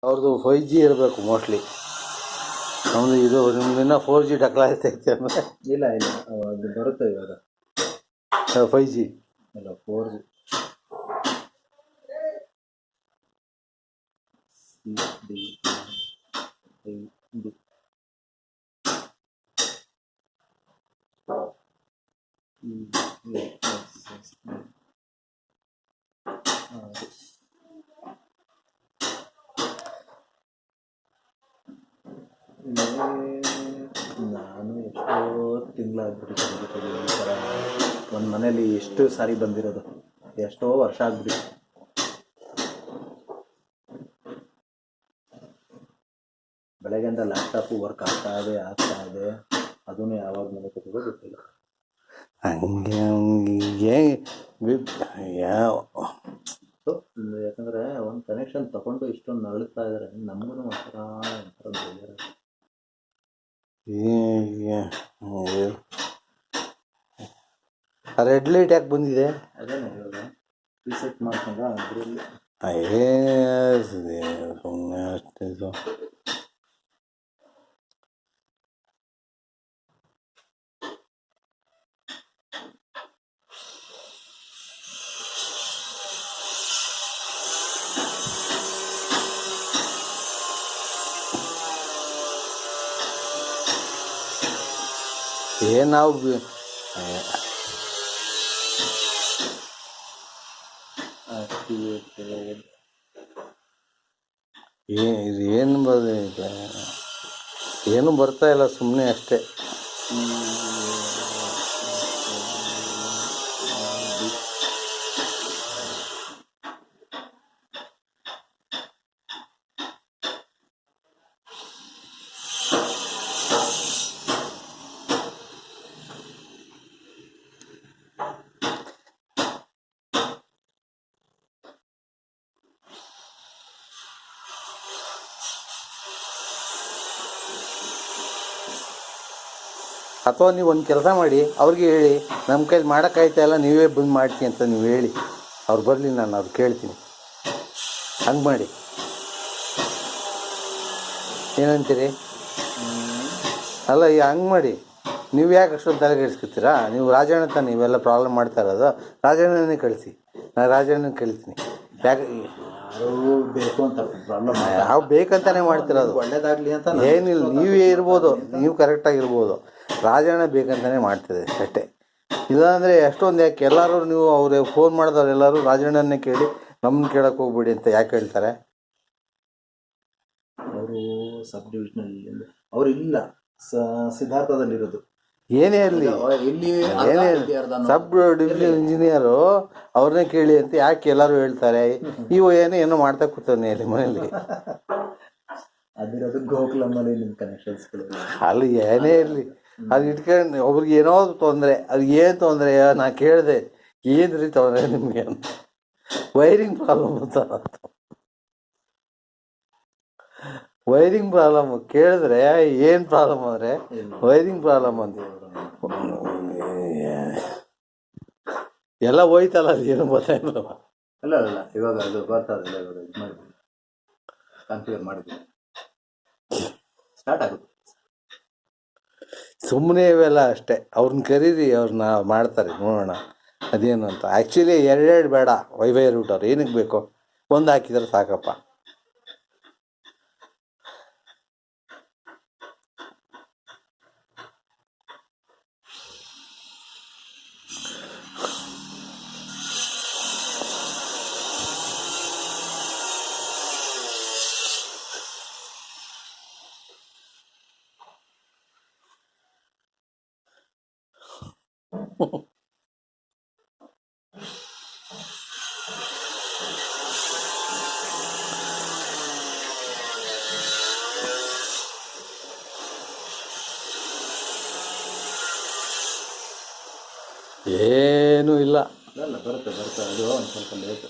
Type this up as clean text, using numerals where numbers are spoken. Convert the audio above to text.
ಅವ್ರದ್ದು 5G ಇರಬೇಕು mostly. ನಮ್ಮದು ಇದು ನಿಮ್ದಿನ್ನ 4G ಡಕ್ಲಾಯ್ತೈತೆ ಅಂದರೆ ಇಲ್ಲ ಅದು ಬರುತ್ತೆ ಇವಾಗ 5G ಇಲ್ಲ 4G. ನಾನು ಎಷ್ಟೋ ತಿಂಗಳಾಗ್ಬಿಟ್ಟಿದೆ ಈ ಥರ ಒಂದು ಮನೇಲಿ ಎಷ್ಟು ಸಾರಿ ಬಂದಿರೋದು, ಎಷ್ಟೋ ವರ್ಷ ಆಗ್ಬಿಟ್ಟು. ಬೆಳಗ್ಗೆಯಿಂದ ಲ್ಯಾಪ್ಟಾಪು ವರ್ಕ್ ಆಗ್ತಾ ಇದೆ ಅದನ್ನು ಯಾವಾಗ ಮನೆ ಕೊಟ್ಟಿರೋ ಗೊತ್ತಿಲ್ಲ. ಹಂಗೆ ಯಾಕಂದರೆ ಒಂದು ಕನೆಕ್ಷನ್ ತಗೊಂಡು ಇಷ್ಟೊಂದು ನರಳುತ್ತಾ ಇದ್ದಾರೆ, ನಮಗೂ ಒಂಥರ ಬೇಜಾರು. ರೆಡ್ ಲೈಟ್ ಯಾಕೆ ಬಂದಿದೆ? ಅದೇನೇ ಇವಾಗ ರೀಸೆಟ್ ಮಾಡ್ಕೊಂಡ ಅದರಲ್ಲಿ ಸುಮ್ಮನೆ ಅಷ್ಟೇ. ನಾವು ಏನು ಬರ್ತಾ ಇಲ್ಲ, ಸುಮ್ಮನೆ ಅಷ್ಟೇ. ಅಥವಾ ನೀವು ಒಂದು ಕೆಲಸ ಮಾಡಿ, ಅವ್ರಿಗೆ ಹೇಳಿ ನಮ್ಮ ಕೈಲಿ ಮಾಡೋಕ್ಕಾಯ್ತಾ ಇಲ್ಲ, ನೀವೇ ಬಂದು ಮಾಡ್ತೀನಿ ಅಂತ ನೀವು ಹೇಳಿ. ಅವ್ರು ಬರಲಿ, ನಾನು ಅವ್ರು ಕೇಳ್ತೀನಿ. ಹಂಗೆ ಮಾಡಿ, ಏನಂತೀರಿ? ಅಲ್ಲ, ಹಂಗೆ ಮಾಡಿ. ನೀವು ಯಾಕೆ ಅಷ್ಟೊಂದು ತಲೆಗೆಡಿಸ್ಕೊತೀರಾ? ನೀವು ರಾಜಣ್ಣ ತಾನೆ ನೀವೆಲ್ಲ ಪ್ರಾಬ್ಲಮ್ ಮಾಡ್ತಾ ಇರೋದು. ರಾಜಣ್ಣನೇ ಕಳಿಸಿ, ನಾನು ರಾಜಣ್ಣನ ಕಳಿಸ್ತೀನಿ. ಯಾಕೆ ಬೇಕು ಅಂತ ಪ್ರಾಬ್ಲಮ್ ನಾವು ಬೇಕಂತಾನೆ ಮಾಡ್ತಿರೋದು, ಒಳ್ಳೇದಾಗಲಿ ಅಂತ. ಏನಿಲ್ಲ, ನೀವೇ ಇರ್ಬೋದು, ನೀವು ಕರೆಕ್ಟಾಗಿರ್ಬೋದು. ರಾಜಣ್ಣ ಬೇಕಂತಾನೆ ಮಾಡ್ತಿದೆ ಅಷ್ಟೇ. ಇಲ್ಲಾಂದರೆ ಎಷ್ಟೊಂದು ಯಾಕೆ ಎಲ್ಲರೂ ನೀವು ಅವ್ರಿಗೆ ಫೋನ್ ಮಾಡಿದವ್ರು ಎಲ್ಲರೂ ರಾಜಣ್ಣನ್ನೇ ಕೇಳಿ ನಮ್ಮನ್ನ ಕೇಳಕ್ಕೆ ಹೋಗ್ಬೇಡಿ ಅಂತ ಯಾಕೆ ಹೇಳ್ತಾರೆ? ಅವರು ಸಬ್ ಡಿವಿಷನಲ್ಲಿ ಅವರು ಇಲ್ಲ, ಸಿದ್ಧಾರ್ಥದಲ್ಲಿರೋದು. ಏನೇ ಇರಲಿ, ಏನೇ ಸಬ್ ಡಿವಿಷನ್ ಇಂಜಿನಿಯರು ಅವ್ರನ್ನೇ ಕೇಳಿ ಅಂತ ಯಾಕೆ ಎಲ್ಲರೂ ಹೇಳ್ತಾರೆ? ಇವು ಏನೋ ಮಾಡ್ತಾ ಕೂತಾನೆ ಇಲ್ಲಿ ಮನೇಲಿ. ಅದಿರೋದು ಗೋಕುಲಮ್ಮಲ್ಲಿ ನಿಮ್ಮ ಕನೆಕ್ಷನ್ಸ್ಗಳು. ಅಲ್ಲಿ ಏನೇ ಇರಲಿ, ಅದು ಇಟ್ಕೊಂಡು ಒಬ್ರಿಗೆ ಏನೋ ತೊಂದರೆ, ಅದು ಏನು ತೊಂದರೆ ನಾ ಕೇಳಿದೆ, ಏನು ರೀ ತೊಂದರೆ ನಿಮಗೆ ಅಂತ. ವೈರಿಂಗ್ ಪ್ರಾಬ್ಲಮ್ ಅಂತ, ವೈರಿಂಗ್ ಪ್ರಾಬ್ಲಮ್ ಕೇಳಿದ್ರೆ ಏನು ಪ್ರಾಬ್ಲಮ್ ಅಂದರೆ ವೈರಿಂಗ್ ಪ್ರಾಬ್ಲಮ್ ಅಂತ. ಎಲ್ಲ ಹೋಯ್ತಲ್ಲ, ಅದು ಏನು ಗೊತ್ತಾಯಿಲ್ಲ. ಅಲ್ಲ ಇವಾಗ ಅದು ಬರ್ತದೆ, ಇವಾಗ ಇದು ಮಾಡಿದ್ವಿ, ಕಾನ್ಫಿಗರ್ ಮಾಡಿದ್ವಿ, ಸ್ಟಾರ್ಟ್ ಆಗುತ್ತೆ. ಸುಮ್ಮನೆ ಇವೆಲ್ಲ ಅಷ್ಟೇ. ಅವ್ರನ್ನ ಕರೀರಿ, ಅವ್ರನ್ನ ಮಾಡ್ತಾರೆ, ನೋಡೋಣ ಅದೇನು ಅಂತ. ಆ್ಯಕ್ಚುಲಿ ಎರಡೆರಡು ಬೇಡ, ವೈಫೈ ರೂಟರ್ ಏನಕ್ಕೆ ಬೇಕು, ಒಂದು ಹಾಕಿದ್ರೆ ಸಾಕಪ್ಪ. ಏನೂ ಇಲ್ಲ. ಬರುತ್ತೆ ಅದು ಒಂದು ಸ್ವಲ್ಪ ಲೇಟು.